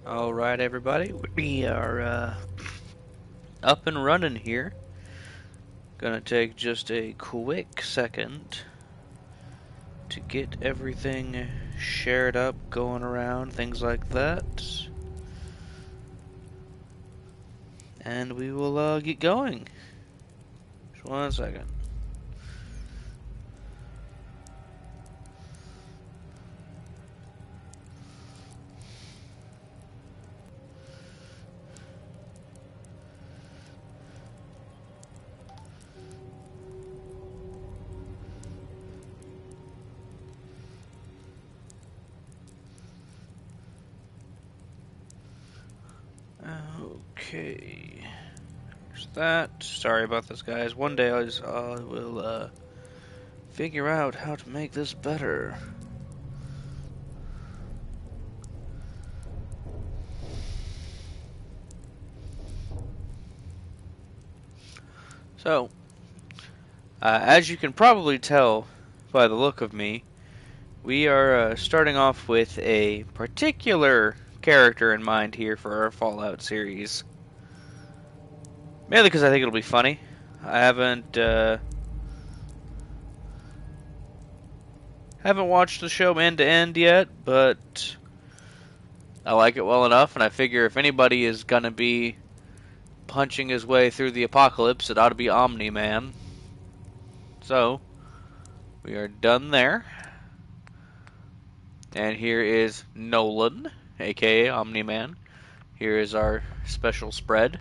Alright, everybody, we are up and running here. Gonna take just a quick second to get everything shared up, going around, things like that. And we will get going. Just 1 second. Okay, there's that. Sorry about this, guys. One day I will figure out how to make this better. So, as you can probably tell by the look of me, we are starting off with a particular character in mind here for our Fallout series. Mainly because I think it'll be funny. I haven't watched the show end to end yet, but I like it well enough, and I figure if anybody is gonna be punching his way through the apocalypse, it ought to be Omniman. So, we are done there. And here is Nolan, aka Omniman. Here is our special spread.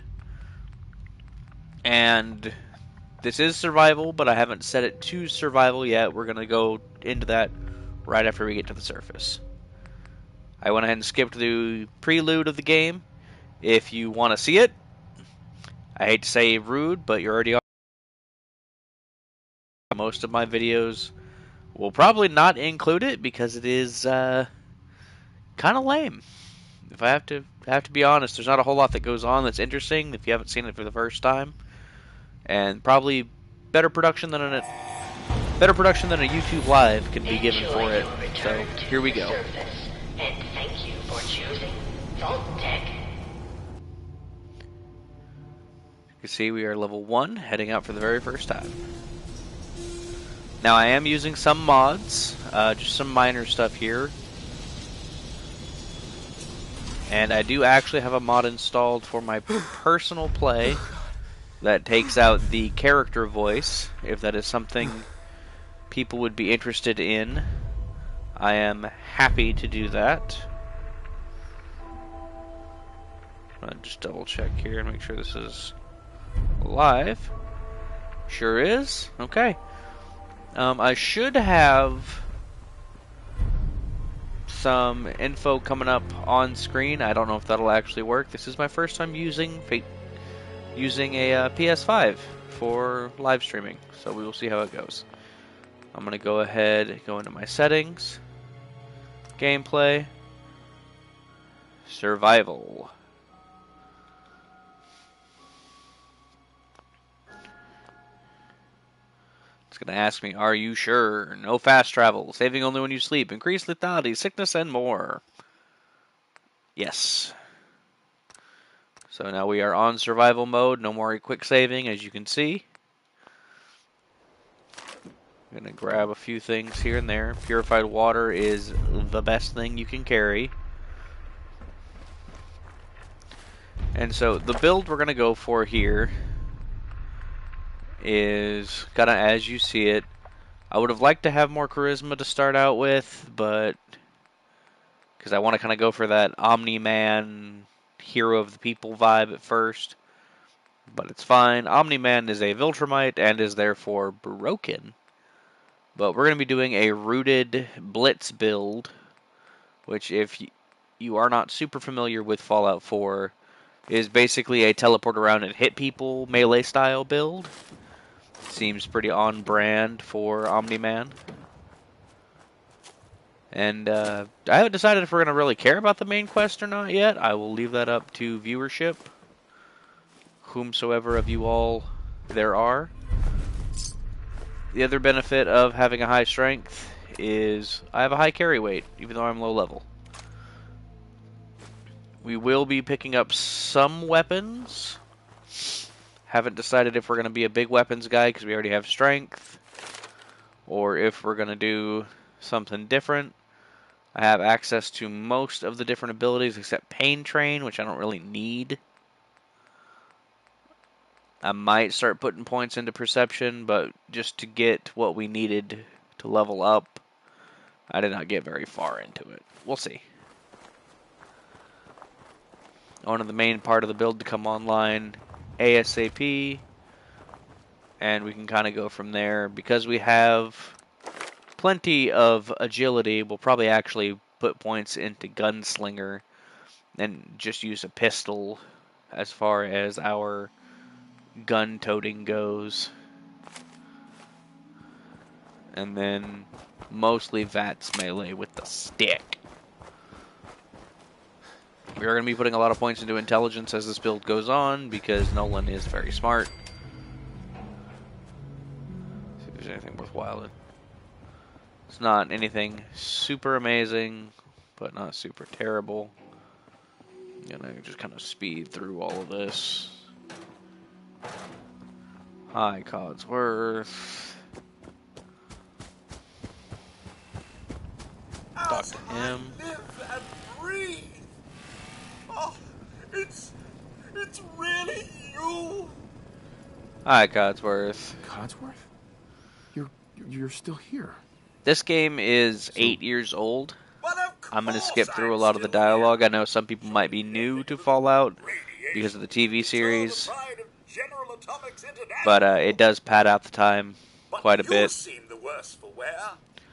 And this is survival, but I haven't set it to survival yet. We're going to go into that right after we get to the surface. I went ahead and skipped the prelude of the game. If you want to see it, I hate to say rude, but you're already on. Most of my videos will probably not include it because it is kind of lame. If I have to be honest, there's not a whole lot that goes on that's interesting if you haven't seen it for the first time, and probably better production than a YouTube Live can be given for it. So here we go. And thank you for choosing Vault-Tec. You can see we are level 1, heading out for the very first time. Now I am using some mods, just some minor stuff here. And I do actually have a mod installed for my personal play that takes out the character voice, if that is something people would be interested in. I am happy to do that. I'll just double check here and make sure this is live. Sure is. Okay. I should have some info coming up on screen. I don't know if that'll actually work. This is my first time using a PS5 for live streaming, so we will see how it goes. I'm going to go ahead, go into my settings, gameplay, survival. It's going to ask me, are you sure? No fast travel, saving only when you sleep, increased lethality, sickness, and more. Yes. So now we are on survival mode, no more quick saving, as you can see. I'm going to grab a few things here and there. Purified water is the best thing you can carry. And so the build we're going to go for here is kind of as you see it. I would have liked to have more charisma to start out with, but because I want to kind of go for that Omni-Man, hero of the people vibe at first. But it's fine. Omni-Man is a Viltrumite and is therefore broken. But we're going to be doing a rooted blitz build, which if you are not super familiar with Fallout 4, is basically a teleport around and hit people melee style build. Seems pretty on brand for Omni-Man. And I haven't decided if we're going to really care about the main quest or not yet. I will leave that up to viewership, whomsoever of you all there are. The other benefit of having a high strength is I have a high carry weight, even though I'm low level. We will be picking up some weapons. Haven't decided if we're going to be a big weapons guy because we already have strength, or if we're going to do something different. I have access to most of the different abilities except Pain Train, which I don't really need. I might start putting points into Perception, but just to get what we needed to level up, I did not get very far into it. We'll see. I wanted the main part of the build to come online ASAP, and we can kind of go from there. Because we have plenty of agility, we'll probably actually put points into Gunslinger and just use a pistol as far as our gun toting goes. And then mostly VATS melee with the stick. We are going to be putting a lot of points into intelligence as this build goes on because Nolan is very smart. See if there's anything worthwhile. It's not anything super amazing, but not super terrible. Gonna just kind of speed through all of this. Hi, Codsworth. Talk to him. Live and breathe. Oh, it's really you. Hi, Codsworth. Codsworth? You're still here. This game is 8 years old. But of I'm going to course skip through a I'm lot of the still dialogue. I know some people might be new to Fallout here. because of the TV series, So the pride of General Atomics International. but it does pad out the time But quite a you bit. seem the worse for wear.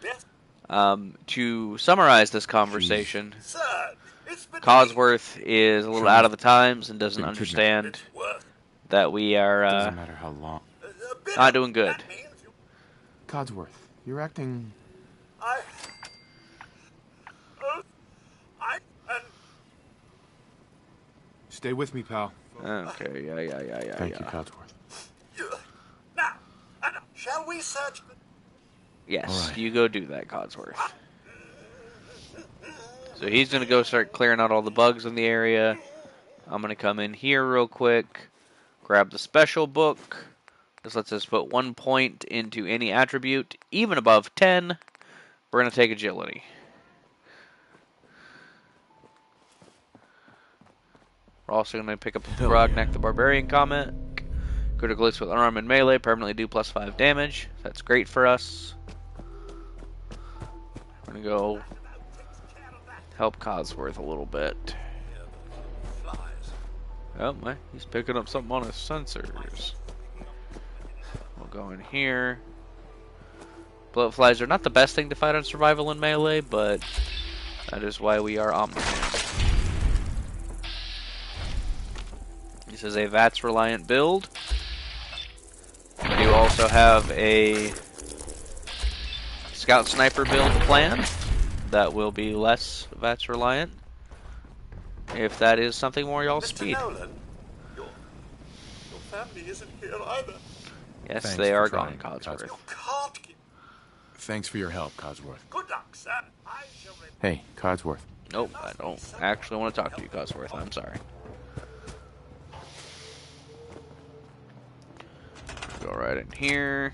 Best To summarize this conversation, sir, it's been Cosworth is a little out of the times and doesn't Been understand it's worth that we are Doesn't matter how long. a bit not of- doing good. That means you, Codsworth, you're acting. I and Stay with me, pal. Okay, yeah. Thank you, Codsworth. now, shall we search? Yes, All right. you go do that, Codsworth. So he's going to go start clearing out all the bugs in the area. I'm going to come in here real quick, grab the special book. This lets us put 1 point into any attribute, even above 10. We're going to take agility. We're also going to pick up Grognak the Barbarian comic. Critical hits with unarmed and melee permanently do +5 damage. That's great for us. We're going to go help Codsworth a little bit. Flies. Oh, my, he's picking up something on his sensors. We'll go in here. Bloatflies are not the best thing to fight on survival in melee, but that is why we are Omniman. This is a VATS reliant build. We do also have a Scout Sniper build planned that will be less VATS reliant. If that is something more y'all Mr. speed. Nolan, your family isn't here either. Yes, Thanks they for are trying, gone, Codsworth. You can't get. Thanks for your help, Codsworth. Good luck, sir. I shall. Hey, Codsworth. Nope, I don't actually want to talk to you, Codsworth. I'm sorry. Go right in here.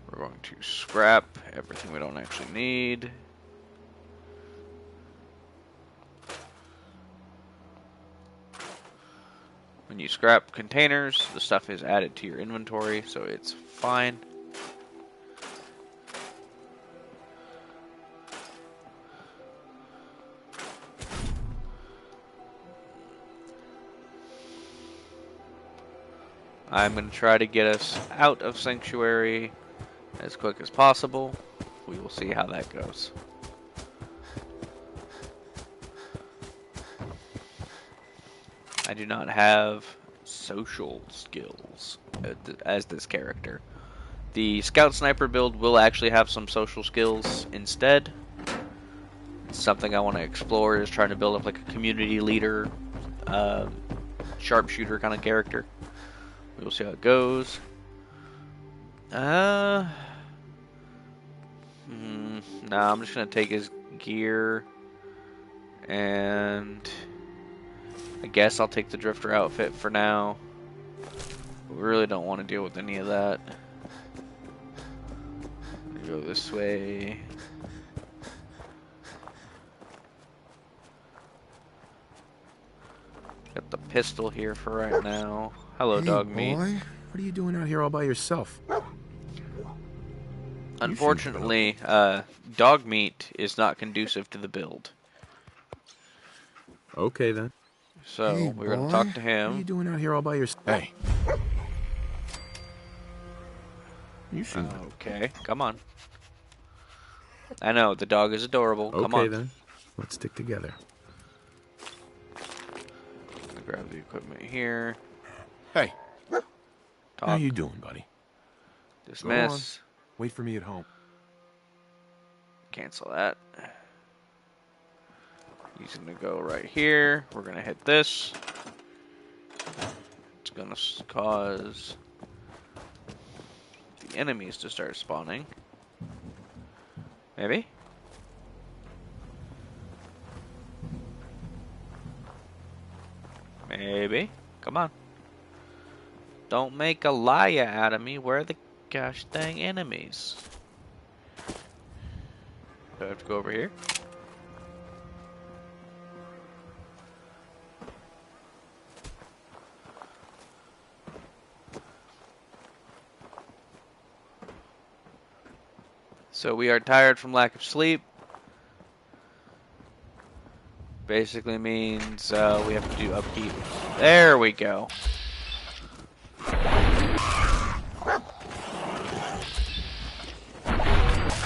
We're going to scrap everything we don't actually need. When you scrap containers, the stuff is added to your inventory, so it's fine. I'm going to try to get us out of Sanctuary as quick as possible. We will see how that goes. I do not have social skills as this character. The Scout Sniper build will actually have some social skills instead. It's something I want to explore, is trying to build up like a community leader, sharpshooter kind of character. We will see how it goes. Nah, I'm just gonna take his gear and And I guess I'll take the drifter outfit for now. But we really don't want to deal with any of that. Go this way. Got the pistol here for right now. Hello, Hey, dog boy. meat. What are you doing out here all by yourself? Unfortunately, dog meat is not conducive to the build. Okay, then. So, Hey, we're going boy. to talk to What are you him. doing out here all by yourself? Hey. You seem... Okay, come on. I know, the dog is adorable. Come Okay, on. then. Let's stick together. Grab the equipment here. Hey. Talk. How you doing, buddy? Dismiss. Wait for me at home. Cancel that. He's going to go right here. We're going to hit this. It's going to cause the enemies to start spawning. Maybe? Maybe. Come on. Don't make a liar out of me. Where are the gosh dang enemies? Do I have to go over here? So we are tired from lack of sleep. Basically means we have to do upkeep. There we go.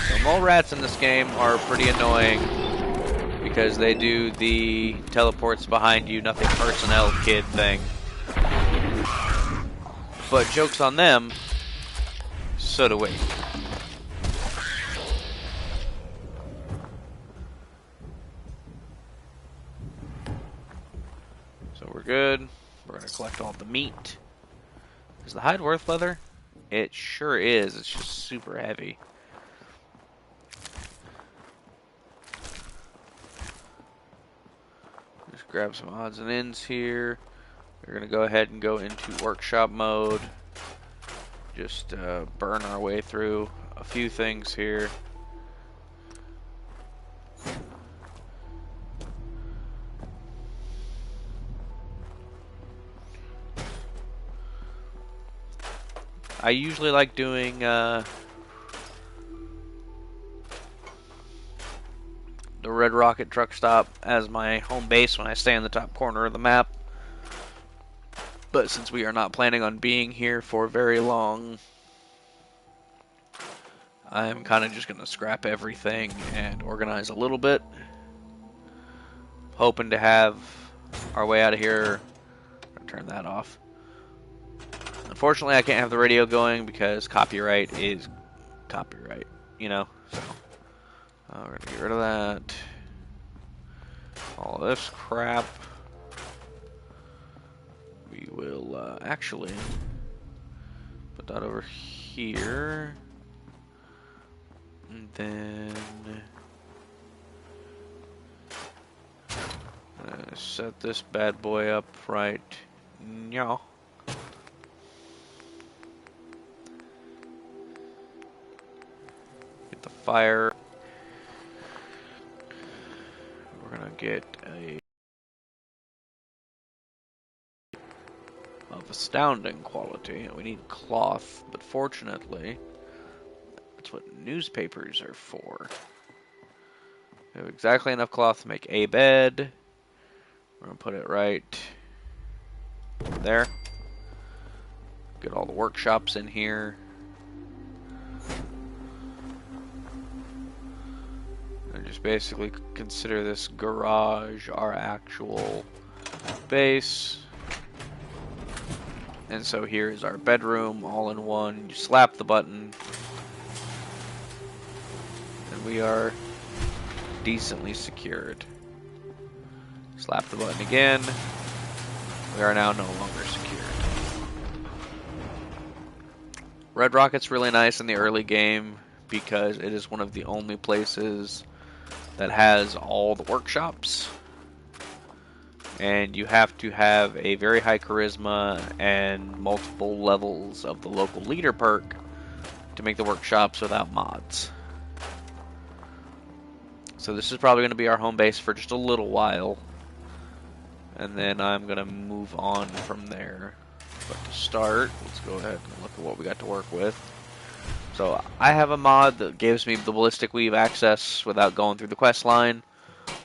The mole rats in this game are pretty annoying because they do the teleports behind you, nothing personnel kid thing. But joke's on them, so do we. So we're good. We're going to collect all the meat. Is the hide worth leather? It sure is. It's just super heavy. Just grab some odds and ends here. We're going to go ahead and go into workshop mode. Just burn our way through a few things here. I usually like doing the Red Rocket truck stop as my home base when I stay in the top corner of the map. But since we are not planning on being here for very long, I'm kind of just going to scrap everything and organize a little bit. Hoping to have our way out of here. I'll turn that off. Unfortunately, I can't have the radio going because copyright is copyright, you know. So we're going to get rid of that. All this crap. We will actually put that over here. And then set this bad boy up right now. Get the fire. We're gonna get a of astounding quality. We need cloth, but fortunately, that's what newspapers are for. We have exactly enough cloth to make a bed. We're gonna put it right there. Get all the workshops in here. And just basically consider this garage our actual base. And so here is our bedroom all in one. You slap the button and we are decently secured. Slap the button again. We are now no longer secured. Red Rocket's really nice in the early game because it is one of the only places that has all the workshops. And you have to have a very high charisma and multiple levels of the local leader perk to make the workshops without mods. So this is probably going to be our home base for just a little while. And then I'm going to move on from there. But to start, let's go ahead and look at what we got to work with. So I have a mod that gives me the ballistic weave access without going through the quest line.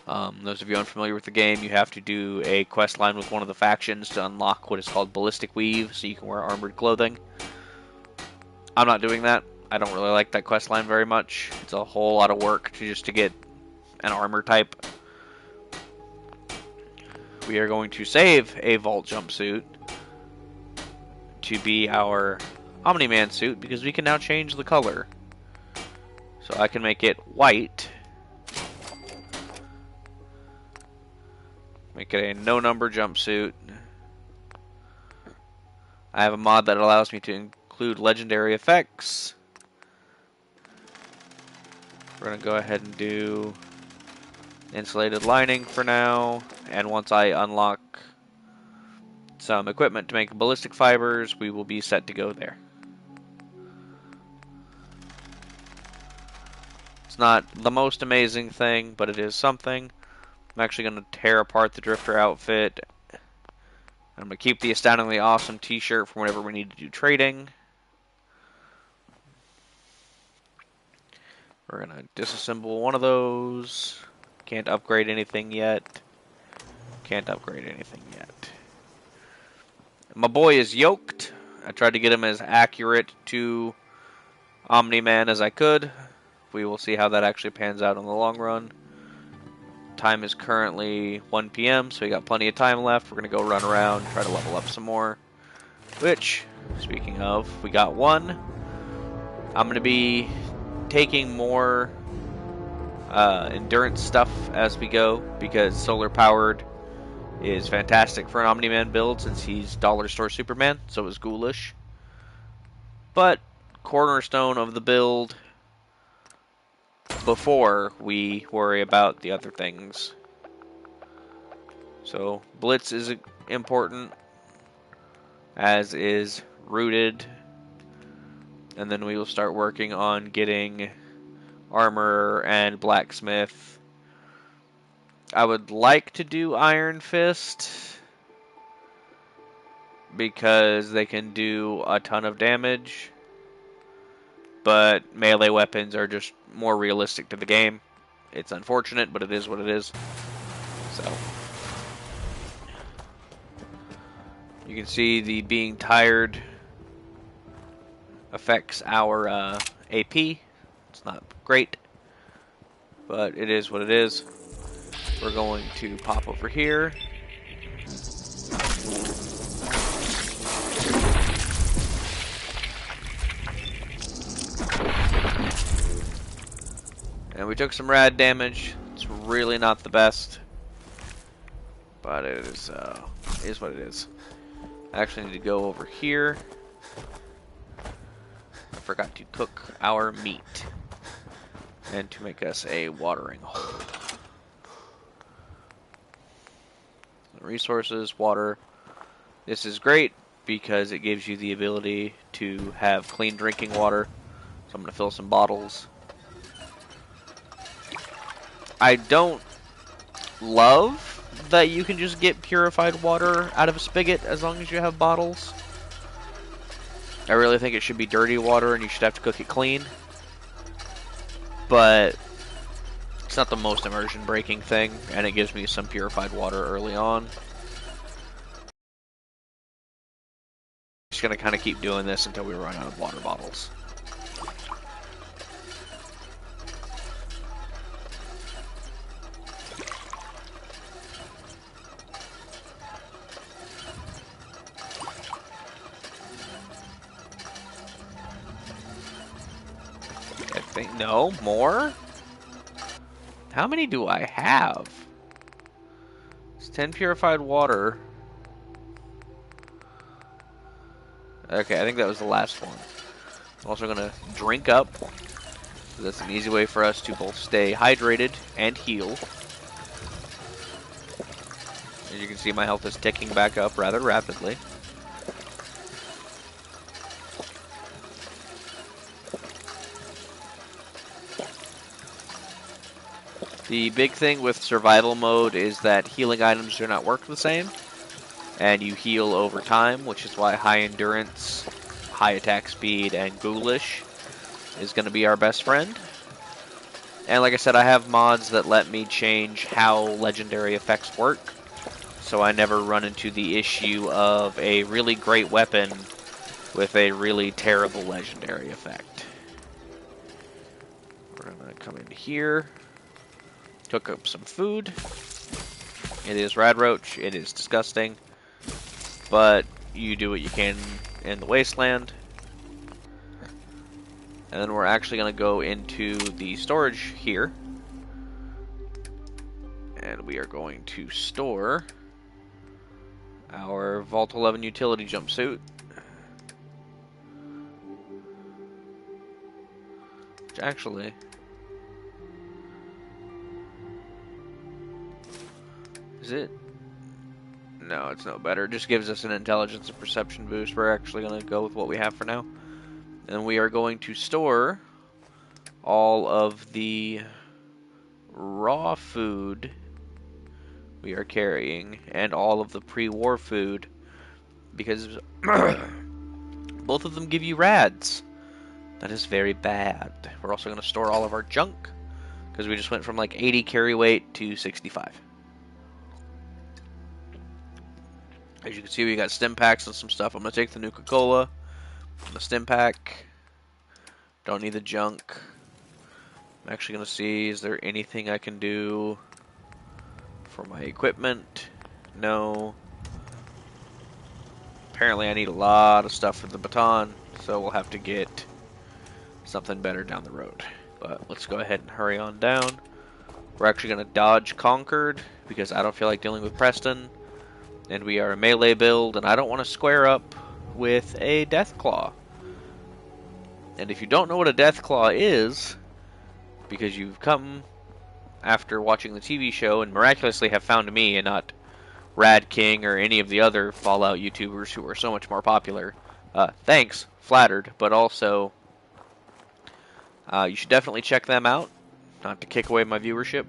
Those of you unfamiliar with the game, you have to do a quest line with one of the factions to unlock what is called ballistic weave, so you can wear armored clothing. I'm not doing that. I don't really like that quest line very much. It's a whole lot of work to get an armor type. We are going to save a vault jumpsuit to be our Omniman suit because we can now change the color. So I can make it white. Make it a no-number jumpsuit. I have a mod that allows me to include legendary effects. We're going to go ahead and do insulated lining for now. And once I unlock some equipment to make ballistic fibers, we will be set to go there. It's not the most amazing thing, but it is something. I'm actually going to tear apart the Drifter outfit. I'm going to keep the Astoundingly Awesome t-shirt for whenever we need to do trading. We're going to disassemble one of those. Can't upgrade anything yet. Can't upgrade anything yet. My boy is yoked. I tried to get him as accurate to Omniman as I could. We will see how that actually pans out in the long run. Time is currently 1 p.m., so we got plenty of time left. We're going to go run around, try to level up some more. Which, speaking of, we got one. I'm going to be taking more endurance stuff as we go, because solar powered is fantastic for an Omniman build since he's Dollar Store Superman, so is Ghoulish. But cornerstone of the build before we worry about the other things. So Blitz is important, as is Rooted, and then we will start working on getting armor and blacksmith. I would like to do Iron Fist because they can do a ton of damage, but melee weapons are just more realistic to the game. It's unfortunate, but it is what it is. So you can see the being tired affects our AP. It's not great, but it is what it is. We're going to pop over here. And we took some rad damage. It's really not the best, but it is what it is. I actually need to go over here. I forgot to cook our meat and to make us a watering hole. Resources, water. This is great because it gives you the ability to have clean drinking water. So I'm going to fill some bottles. I don't love that you can just get purified water out of a spigot as long as you have bottles. I really think it should be dirty water and you should have to cook it clean. But it's not the most immersion breaking thing, and it gives me some purified water early on. Just gonna kind of keep doing this until we run out of water bottles. I think, no, more? How many do I have? It's 10 purified water. Okay, I think that was the last one. I'm also going to drink up. So that's an easy way for us to both stay hydrated and heal. As you can see, my health is ticking back up rather rapidly. The big thing with survival mode is that healing items do not work the same, and you heal over time, which is why high endurance, high attack speed, and ghoulish is going to be our best friend. And like I said, I have mods that let me change how legendary effects work, so I never run into the issue of a really great weapon with a really terrible legendary effect. We're going to come in here, cook up some food. It is rad roach, it is disgusting, but you do what you can in the wasteland. And then we're actually going to go into the storage here. And we are going to store our Vault 11 utility jumpsuit. Which actually... is it? No, it's no better. It just gives us an intelligence and perception boost. We're actually going to go with what we have for now. And we are going to store all of the raw food we are carrying and all of the pre-war food because both of them give you rads. That is very bad. We're also going to store all of our junk because we just went from like 80 carry weight to 65. As you can see, we got stim packs and some stuff. I'm going to take the Nuka-Cola, the stim pack. Don't need the junk. I'm actually going to see, is there anything I can do for my equipment? No. Apparently I need a lot of stuff for the baton, so we'll have to get something better down the road. But let's go ahead and hurry on down. We're actually going to dodge Conquered because I don't feel like dealing with Preston. And we are a melee build, and I don't want to square up with a Deathclaw. And if you don't know what a Deathclaw is, because you've come after watching the TV show and miraculously have found me and not Rad King or any of the other Fallout YouTubers who are so much more popular, thanks, flattered, but also you should definitely check them out, not to kick away my viewership.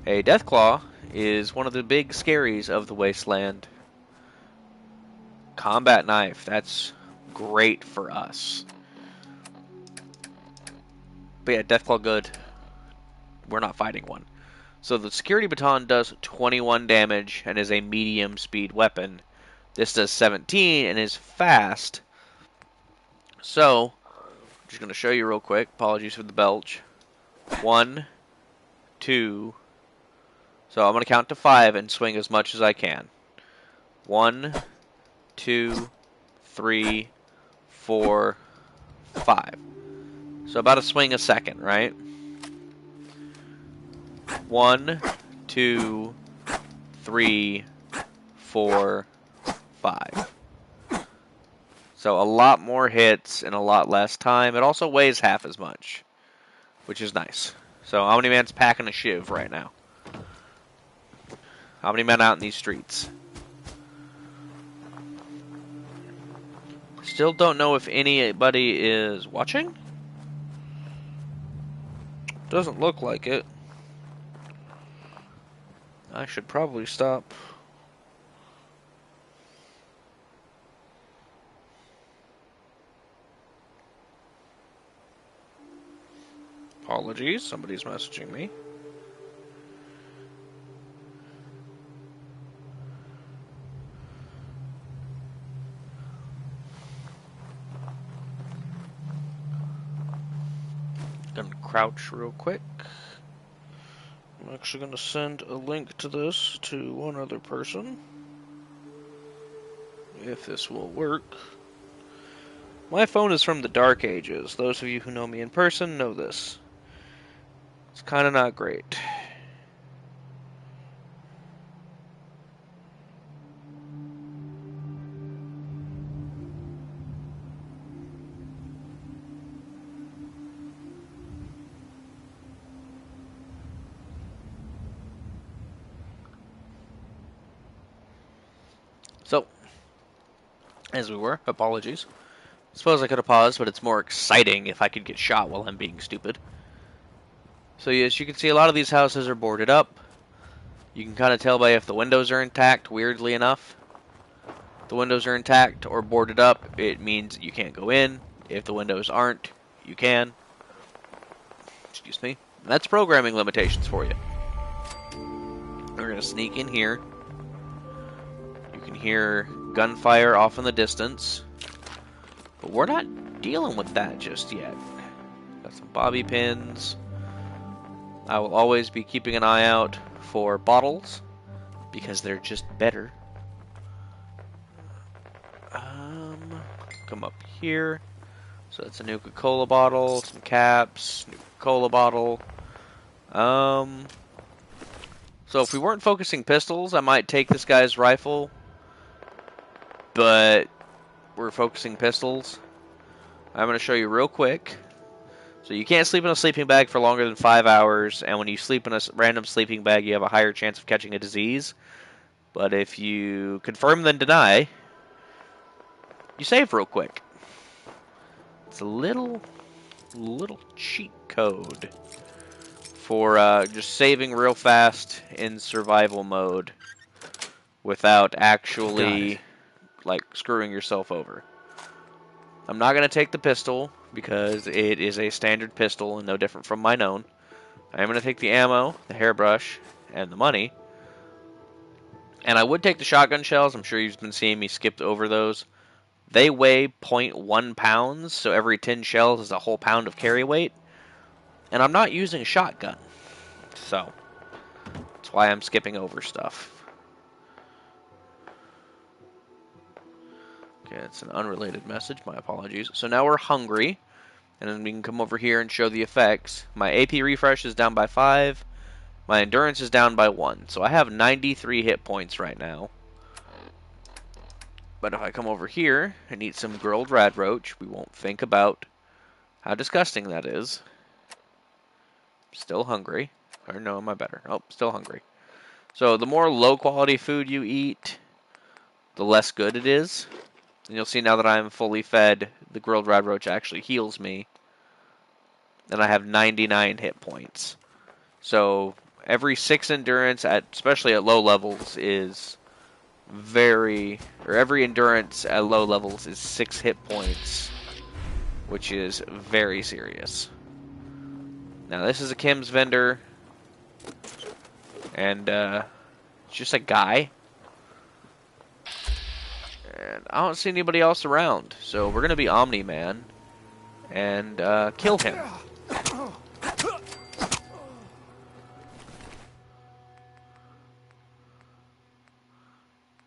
A Deathclaw is one of the big scaries of the Wasteland. Combat knife, that's great for us. But yeah, Deathclaw good. We're not fighting one. So the security baton does 21 damage and is a medium speed weapon. This does 17 and is fast. So, I'm just going to show you real quick. Apologies for the belch. 1, 2. So I'm going to count to 5 and swing as much as I can. 1, 2, 3, 4, 5. So about a swing a second, right? 1, 2, 3, 4, 5. So a lot more hits in a lot less time. It also weighs half as much, which is nice. So Omniman's packing a shiv right now. Omniman out in these streets. Still don't know if anybody is watching. Doesn't look like it. I should probably stop. Apologies, somebody's messaging me. Gonna crouch real quick. I'm actually gonna send a link to this to one other person. If this will work. My phone is from the Dark Ages. Those of you who know me in person know this. It's kinda not great. So, as we were, apologies. Suppose I could have paused, but it's more exciting if I could get shot while I'm being stupid. So yes, you can see a lot of these houses are boarded up. You can kind of tell by if the windows are intact, weirdly enough. If the windows are intact or boarded up, it means you can't go in. If the windows aren't, you can. Excuse me. And that's programming limitations for you. We're going to sneak in here. You can hear gunfire off in the distance. But we're not dealing with that just yet. Got some bobby pins. I will always be keeping an eye out for bottles, because they're just better. Come up here. So that's a Nuka-Cola bottle, some caps, Nuka-Cola bottle. So if we weren't focusing pistols, I might take this guy's rifle. But we're focusing pistols. I'm going to show you real quick. So you can't sleep in a sleeping bag for longer than 5 hours, and when you sleep in a random sleeping bag, you have a higher chance of catching a disease. But if you confirm then deny, you save real quick. It's a little cheat code for just saving real fast in survival mode without actually like screwing yourself over. I'm not going to take the pistol because it is a standard pistol and no different from mine own. I am going to take the ammo, the hairbrush, and the money. And I would take the shotgun shells. I'm sure you've been seeing me skip over those. They weigh 0.1 pounds, so every 10 shells is a whole pound of carry weight. And I'm not using a shotgun. So, that's why I'm skipping over stuff. Okay, it's an unrelated message. My apologies. So now we're hungry. And then we can come over here and show the effects. My AP refresh is down by 5. My endurance is down by 1. So I have 93 hit points right now. But if I come over here and eat some grilled rad roach, we won't think about how disgusting that is. Still hungry. Or no, am I better? Oh, still hungry. So the more low quality food you eat, the less good it is. And you'll see now that I'm fully fed, the grilled rad roach actually heals me. And I have 99 hit points. So every 6 endurance, especially at low levels, is every endurance at low levels is 6 hit points, which is very serious. Now this is a Kim's vendor, and it's just a guy. And I don't see anybody else around, so we're going to be Omniman and kill him.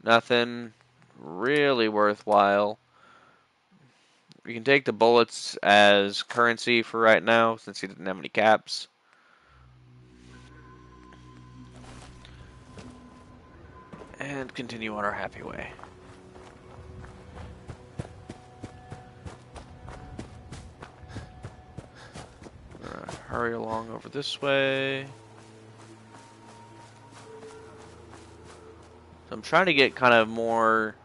Nothing really worthwhile. We can take the bullets as currency for right now, since he didn't have any caps. And continue on our happy way. Hurry along over this way. So I'm trying to get kind of more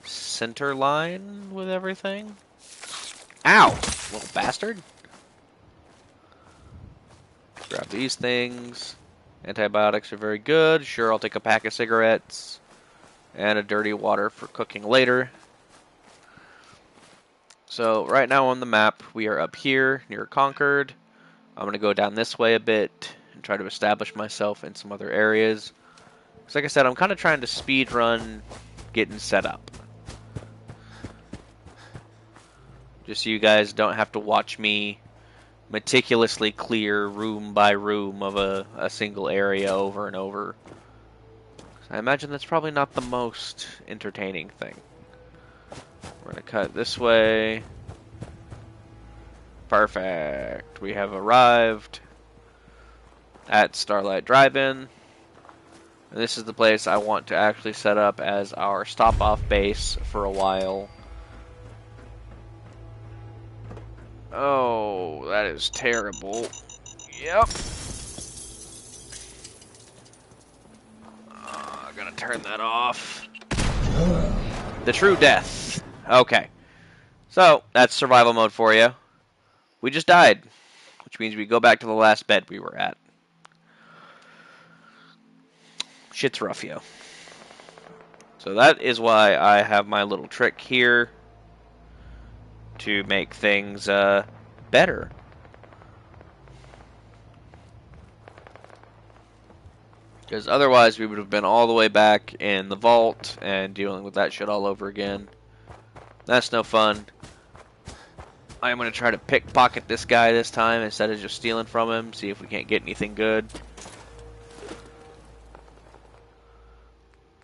center line with everything. Ow! Little bastard. Grab these things. Antibiotics are very good. Sure, I'll take a pack of cigarettes. And a dirty water for cooking later. So right now on the map, we are up here near Concord. I'm going to go down this way a bit and try to establish myself in some other areas. Because like I said, I'm kind of trying to speed run getting set up. Just so you guys don't have to watch me meticulously clear room by room of a single area over and over. I imagine that's probably not the most entertaining thing. We're going to cut this way. Perfect. We have arrived at Starlight Drive-In. This is the place I want to actually set up as our stop-off base for a while. Oh, that is terrible. Yep. I'm gonna turn that off. The true death. Okay. So, that's survival mode for you. We just died, which means we go back to the last bed we were at. Shit's rough, yo. So that is why I have my little trick here to make things better. Because otherwise we would have been all the way back in the vault and dealing with that shit all over again. That's no fun. I'm going to try to pickpocket this guy this time instead of just stealing from him. See if we can't get anything good.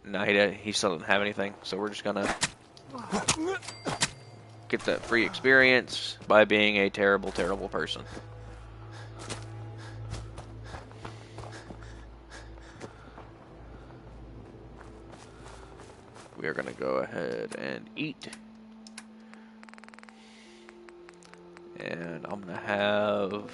No, he still doesn't have anything. So we're just going to get that free experience by being a terrible, terrible person. We are going to go ahead and eat. And I'm going to have...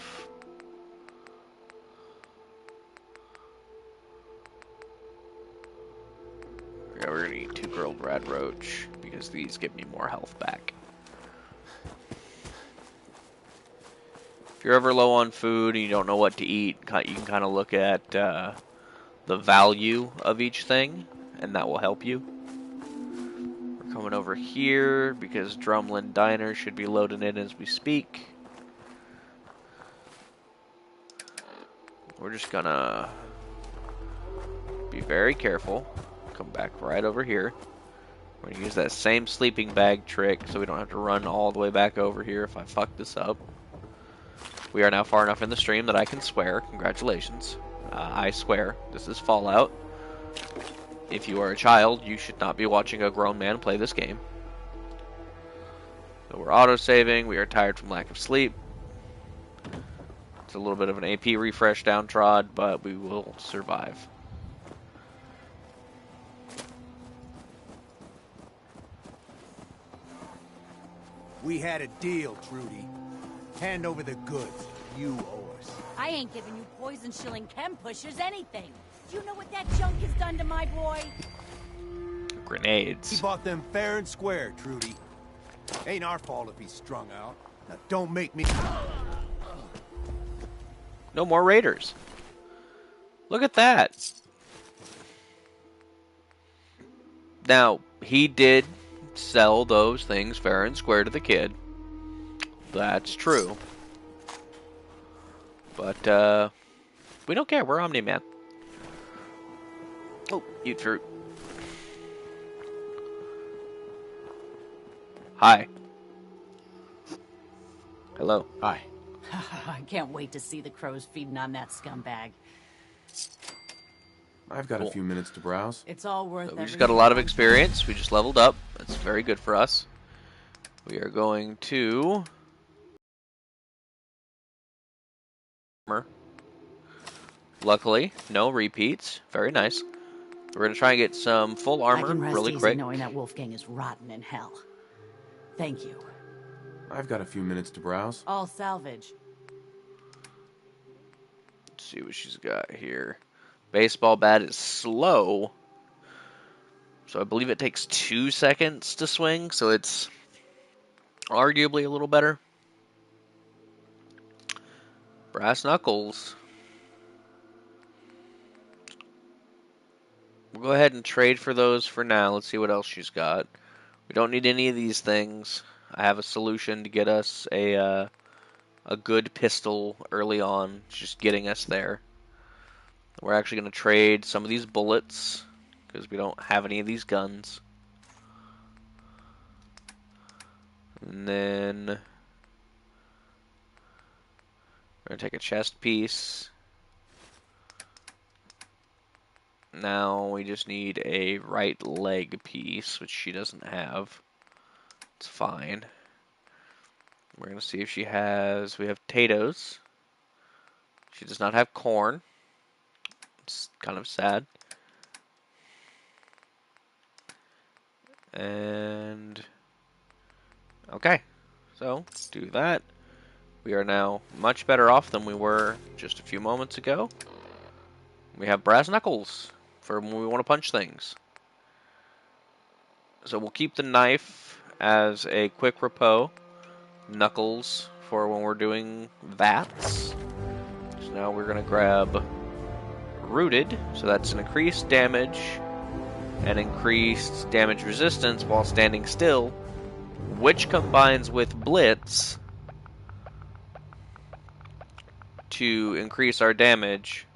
Yeah, we're going to eat 2 grilled rad roach, because these give me more health back. If you're ever low on food and you don't know what to eat, you can kind of look at the value of each thing, and that will help you. We're coming over here, because Drumlin Diner should be loading in as we speak. We're just gonna be very careful. Come back right over here. We're gonna use that same sleeping bag trick so we don't have to run all the way back over here if I fuck this up. We are now far enough in the stream that I can swear. Congratulations. I swear. This is Fallout. If you are a child, you should not be watching a grown man play this game. So we're auto-saving. We are tired from lack of sleep. It's a little bit of an AP refresh downtrod, but we will survive. We had a deal, Trudy. Hand over the goods. You owe us. I ain't giving you poison shilling chem pushers anything. Do you know what that junk has done to my boy? Grenades. He bought them fair and square, Trudy. Ain't our fault if he's strung out. Now don't make me... No more raiders. Look at that. Now, he did sell those things fair and square to the kid. That's true. But, we don't care. We're Omniman. Oh, eat fruit. Hi. Hello. Hi. I can't wait to see the crows feeding on that scumbag. I've got a few minutes to browse. It's all worth it. So we just got a lot of experience. We just leveled up. That's very good for us. We are going to... Luckily, no repeats. Very nice. We're going to try and get some full armor I can rest really easy quick. knowing that Wolfgang is rotten in hell. Thank you. I've got a few minutes to browse. All salvage. Let's see what she's got here. Baseball bat is slow. So I believe it takes 2 seconds to swing, so it's arguably a little better. Brass knuckles. We'll go ahead and trade for those for now. Let's see what else she's got. We don't need any of these things. I have a solution to get us a good pistol early on. It's just getting us there. We're actually going to trade some of these bullets because we don't have any of these guns. And then we're going to take a chest piece. Now we just need a right leg piece, which she doesn't have. It's fine. We're going to see if she has... We have potatoes. She does not have corn. It's kind of sad. And... Okay. So, do that. We are now much better off than we were just a few moments ago. We have brass knuckles for when we want to punch things. So we'll keep the knife as a quick repos. Knuckles for when we're doing VATS. So now we're going to grab Rooted. So that's an increased damage and increased damage resistance while standing still, which combines with Blitz to increase our damage.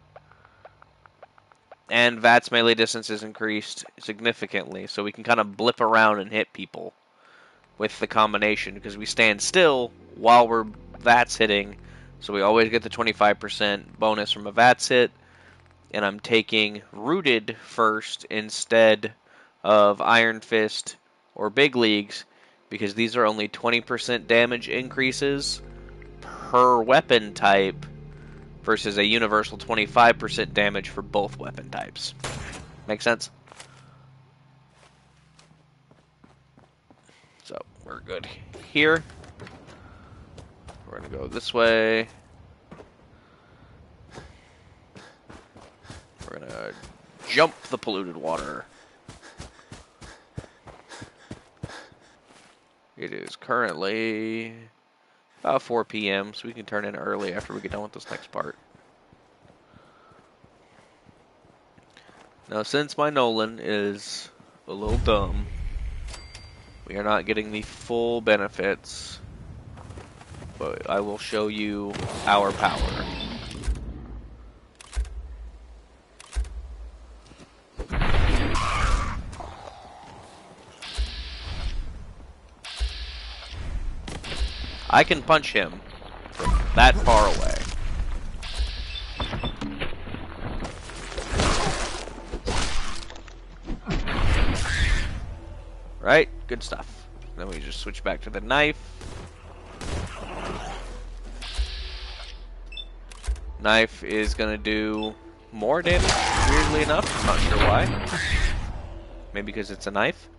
And VATS melee distance is increased significantly, so we can kind of blip around and hit people with the combination, because we stand still while we're VATS hitting, so we always get the 25% bonus from a VATS hit, and I'm taking Rooted first instead of Iron Fist or Big Leagues, because these are only 20% damage increases per weapon type, versus a universal 25% damage for both weapon types. Make sense? So, we're good here. We're going to go this way. We're going to jump the polluted water. It is currently about 4 p.m., so we can turn in early after we get done with this next part. Now, since my Nolan is a little dumb, we are not getting the full benefits, but I will show you our power. I can punch him from that far away. Right? Good stuff. Then we just switch back to the knife. Knife is going to do more damage, weirdly enough. I'm not sure why. Maybe because it's a knife?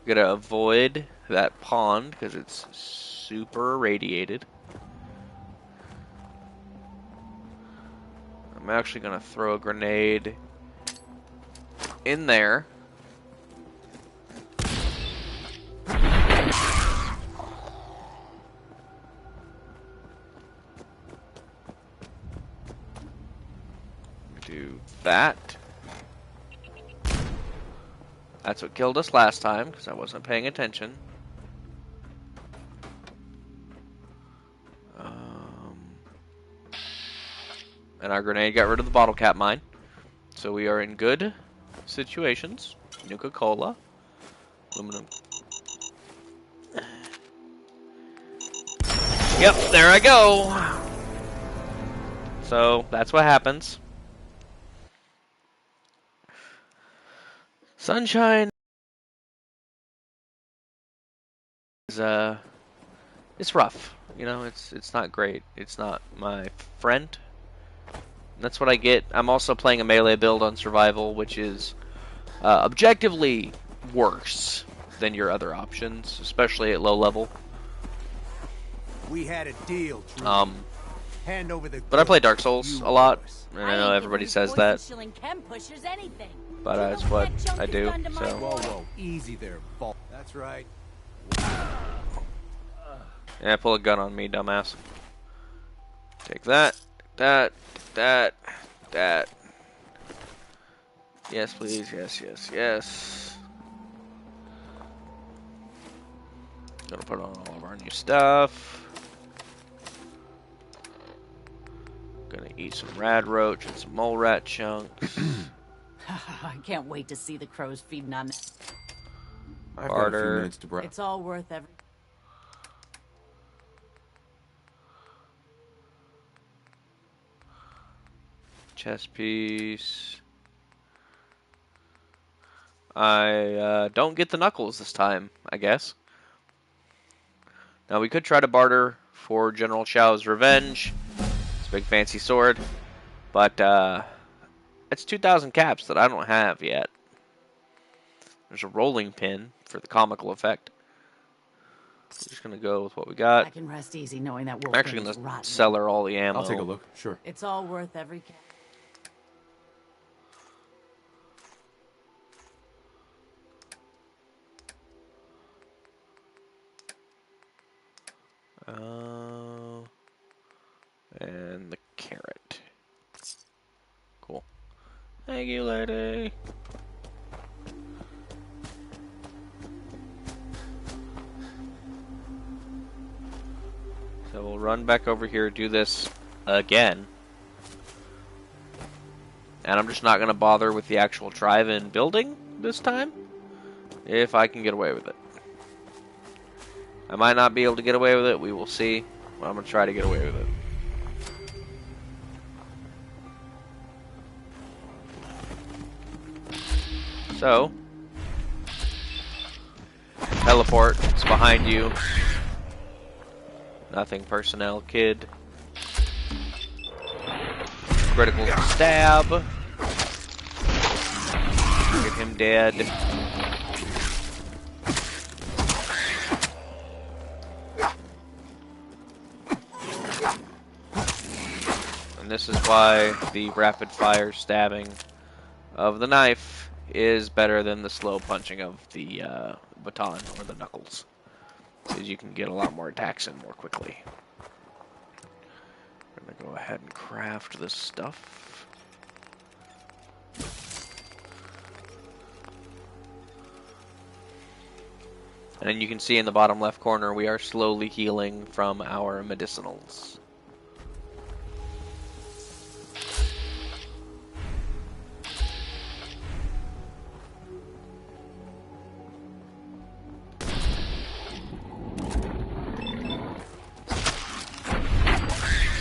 Gotta avoid that pond because it's super irradiated. I'm actually gonna throw a grenade in there. Do that. That's what killed us last time, because I wasn't paying attention. And our grenade got rid of the bottle cap mine. So we are in good situations. Nuka-Cola. Aluminum. Yep, there I go. So that's what happens. Sunshine is it's rough. You know, it's not great. It's not my friend. That's what I get. I'm also playing a melee build on survival, which is objectively worse than your other options, especially at low level. We had a deal, Trudy. Hand over the But I play Dark goods, Souls you a lot, yours. and I know everybody says that, but it's what I do. So Whoa, easy there, Vault. That's right. yeah, pull a gun on me, dumbass. Take that, that. Yes, please. Yes. Gonna put on all of our new stuff. Gonna eat some rad roach and some mole rat chunks. I can't wait to see the crows feeding on that. I've got a few Barter. minutes to browse. It's all worth every... Chest piece. I don't get the knuckles this time, I guess. Now we could try to barter for General Chao's revenge. It's a big fancy sword, but it's 2,000 caps that I don't have yet. There's a rolling pin for the comical effect. We're just gonna go with what we got. I can rest easy knowing that I'm actually gonna sell her all the ammo. I'll take a look. Sure. It's all worth every... And the carrot. Cool. Thank you, lady. So we'll run back over here, do this again. And I'm just not going to bother with the actual drive-in building this time, if I can get away with it. I might not be able to get away with it, we will see. But I'm going to try to get away with it. So, teleport, it's behind you. Nothing personnel, kid. Critical stab. Get him dead. And this is why the rapid fire stabbing of the knife is better than the slow punching of the baton or the knuckles. Because you can get a lot more attacks in more quickly. I'm going to go ahead and craft this stuff. And then you can see in the bottom left corner we are slowly healing from our medicinals.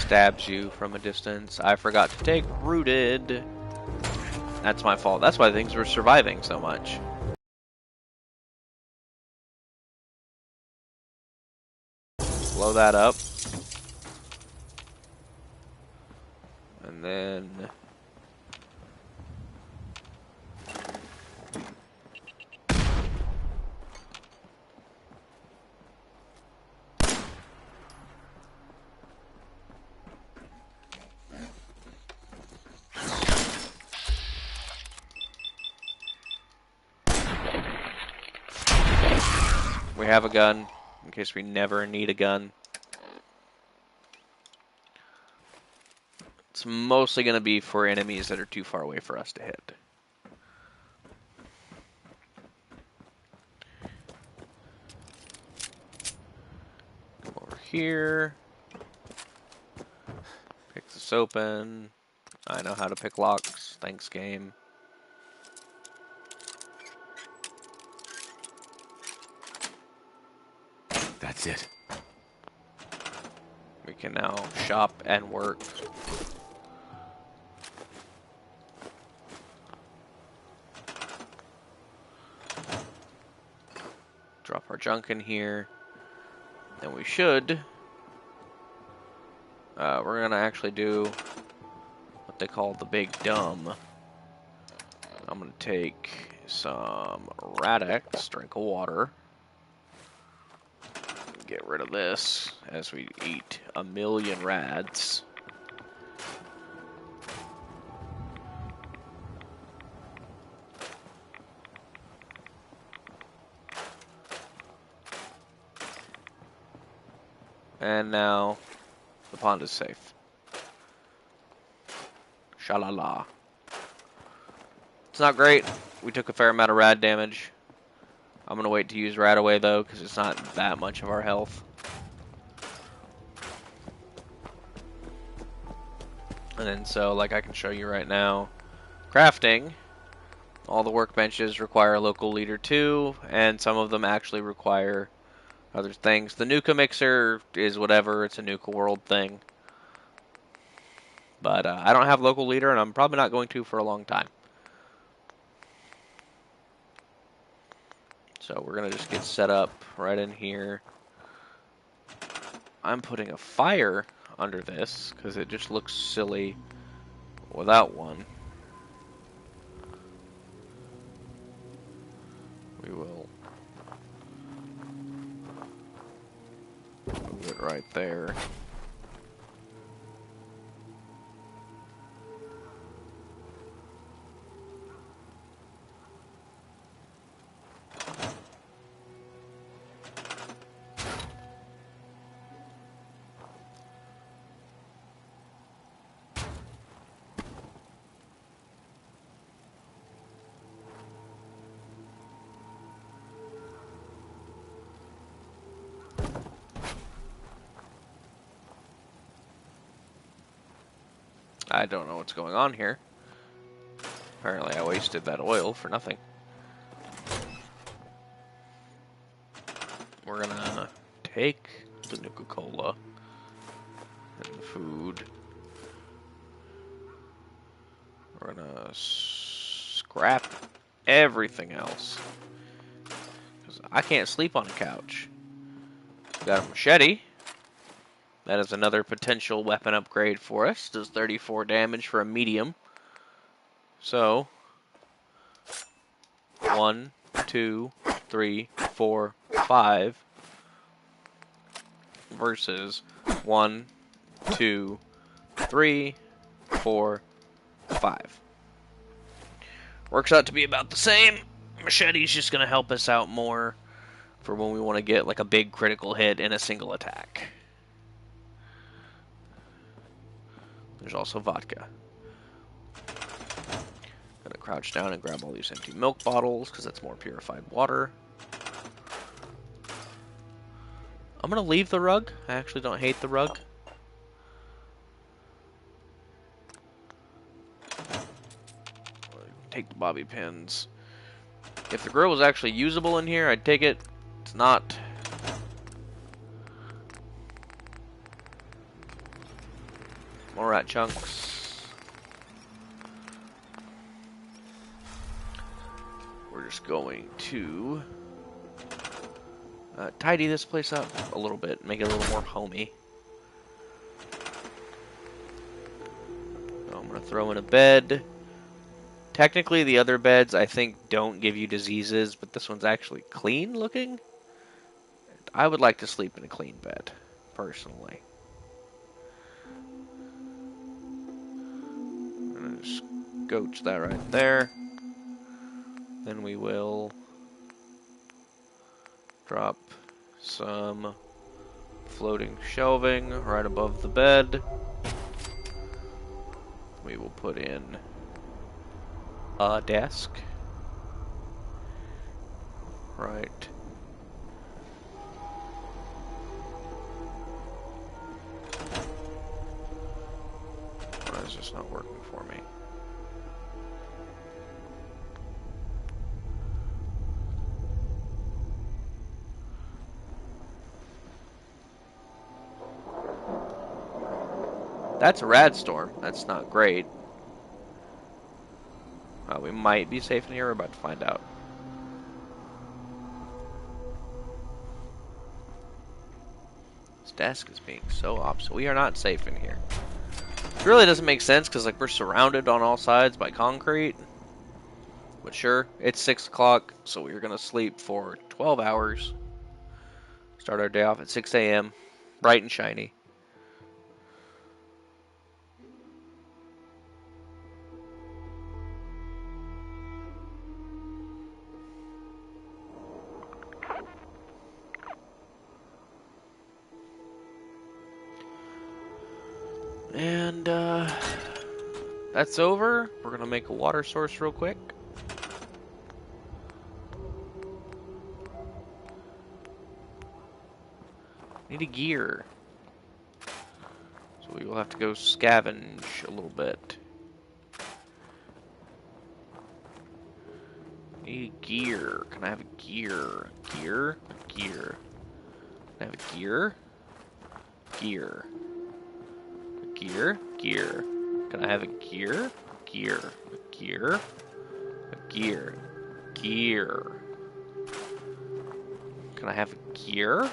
Stabs you from a distance. I forgot to take rooted. That's my fault. That's why things were surviving so much. Blow that up. And then we have a gun, in case we never need a gun. It's mostly going to be for enemies that are too far away for us to hit. Come over here. Pick this open. I know how to pick locks. Thanks, game. That's it. We can now shop and work. Drop our junk in here. And we should. We're going to actually do what they call the big dumb. I'm going to take some Radix, drink of water. Get rid of this as we eat 1,000,000 rads. And now the pond is safe. Shalala. It's not great. We took a fair amount of rad damage. I'm going to wait to use Radaway, though, because it's not that much of our health. And then, so, like I can show you right now, crafting, all the workbenches require a local leader, too, and some of them actually require other things. The Nuka Mixer is whatever, it's a Nuka World thing. But I don't have local leader, and I'm probably not going to for a long time. So we're going to just get set up right in here. I'm putting a fire under this because it just looks silly without one. We will move it right there. I don't know what's going on here. Apparently I wasted that oil for nothing. We're gonna take the Nuka-Cola and the food. We're gonna scrap everything else. Because I can't sleep on a couch. We got a machete. That is another potential weapon upgrade for us. Does 34 damage for a medium. So, 1, 2, 3, 4, 5 versus 1, 2, 3, 4, 5. Works out to be about the same. Machete's just going to help us out more for when we want to get like a big critical hit in a single attack. There's also vodka. Gonna crouch down and grab all these empty milk bottles because that's more purified water. I'm gonna leave the rug. I actually don't hate the rug. Take the bobby pins. If the grill was actually usable in here, I'd take it. It's not. More rat chunks. We're just going to tidy this place up a little bit, make it a little more homey. So I'm going to throw in a bed. Technically, the other beds, I think, don't give you diseases, but this one's actually clean looking. I would like to sleep in a clean bed, personally. I'm going to just scooch that right there. Then we will drop some floating shelving right above the bed. We will put in a desk. Right. Why is this not working for me? That's a rad storm. That's not great. We might be safe in here. We're about to find out. This desk is being so obstinate. We are not safe in here. It really doesn't make sense because like we're surrounded on all sides by concrete. But sure, it's 6 o'clock, so we're gonna sleep for 12 hours. Start our day off at 6 a.m. bright and shiny. And that's over. We're gonna make a water source real quick. Need a gear. So we will have to go scavenge a little bit. Need gear. Can I have a gear? Gear? Gear. Can I have a gear? Gear. Gear? Gear. Can I have a gear? Gear. A gear? A gear. Gear. Can I have a gear?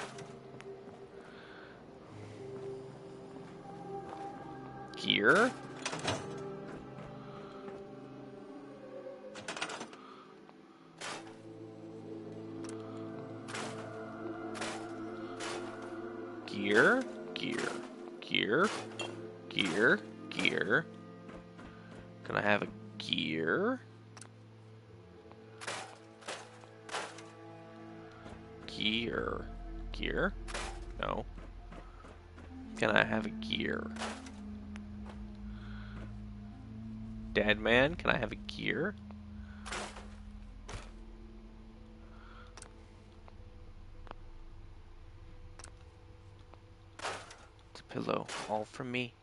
Gear? Gear? Gear. Gear? Gear? Gear? Can I have a gear? Gear. Gear? No. Can I have a gear? Dead man, can I have a gear? It's a pillow, all from me.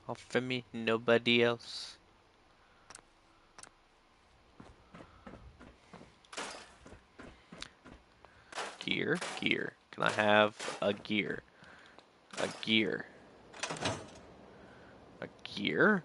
All for me, nobody else. Gear, gear. Can I have a gear? A gear. A gear?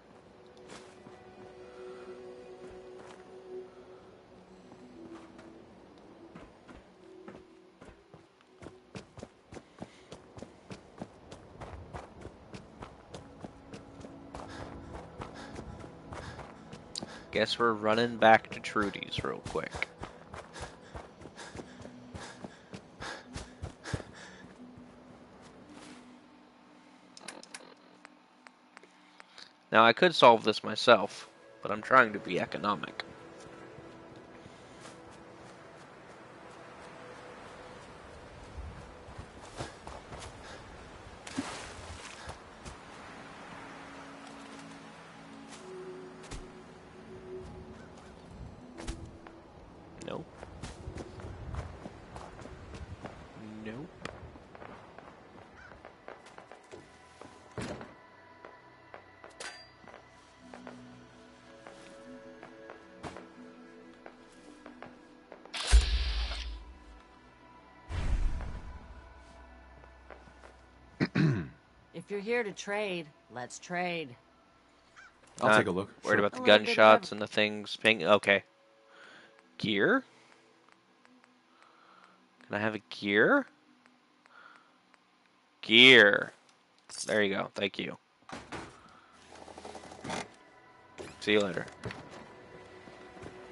Guess we're running back to Trudy's real quick. Now I could solve this myself, but I'm trying to be economic. Nope. Nope. If you're here to trade, let's trade. I'll take a look. Worried Sure. about the A little bit of gunshots and the things ping. Okay. Gear? Can I have a gear? Gear. There you go. Thank you. See you later.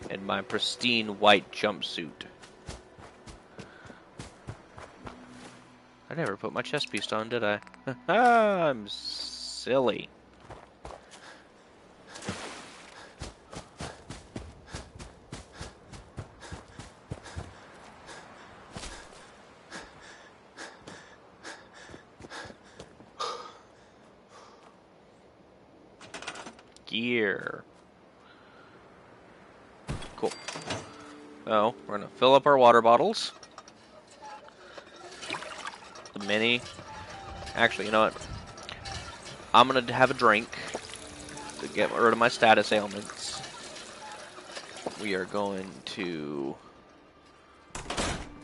In my pristine white jumpsuit. I never put my chest piece on, did I? I'm silly. Gear. Cool. So, we're gonna fill up our water bottles. The mini. Actually, you know what? I'm gonna have a drink to get rid of my status ailments. We are going to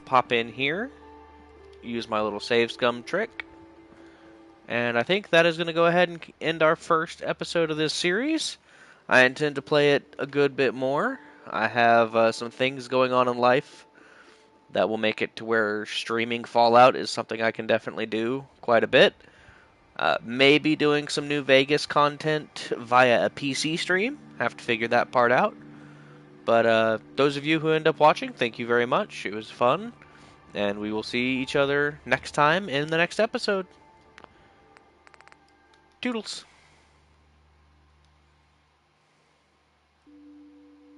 pop in here, use my little save scum trick, and I think that is going to go ahead and end our first episode of this series. I intend to play it a good bit more. I have some things going on in life that will make it to where streaming Fallout is something I can definitely do quite a bit. Maybe doing some New Vegas content via a PC stream. Have to figure that part out. But those of you who end up watching, thank you very much. It was fun. And we will see each other next time in the next episode. Toodles.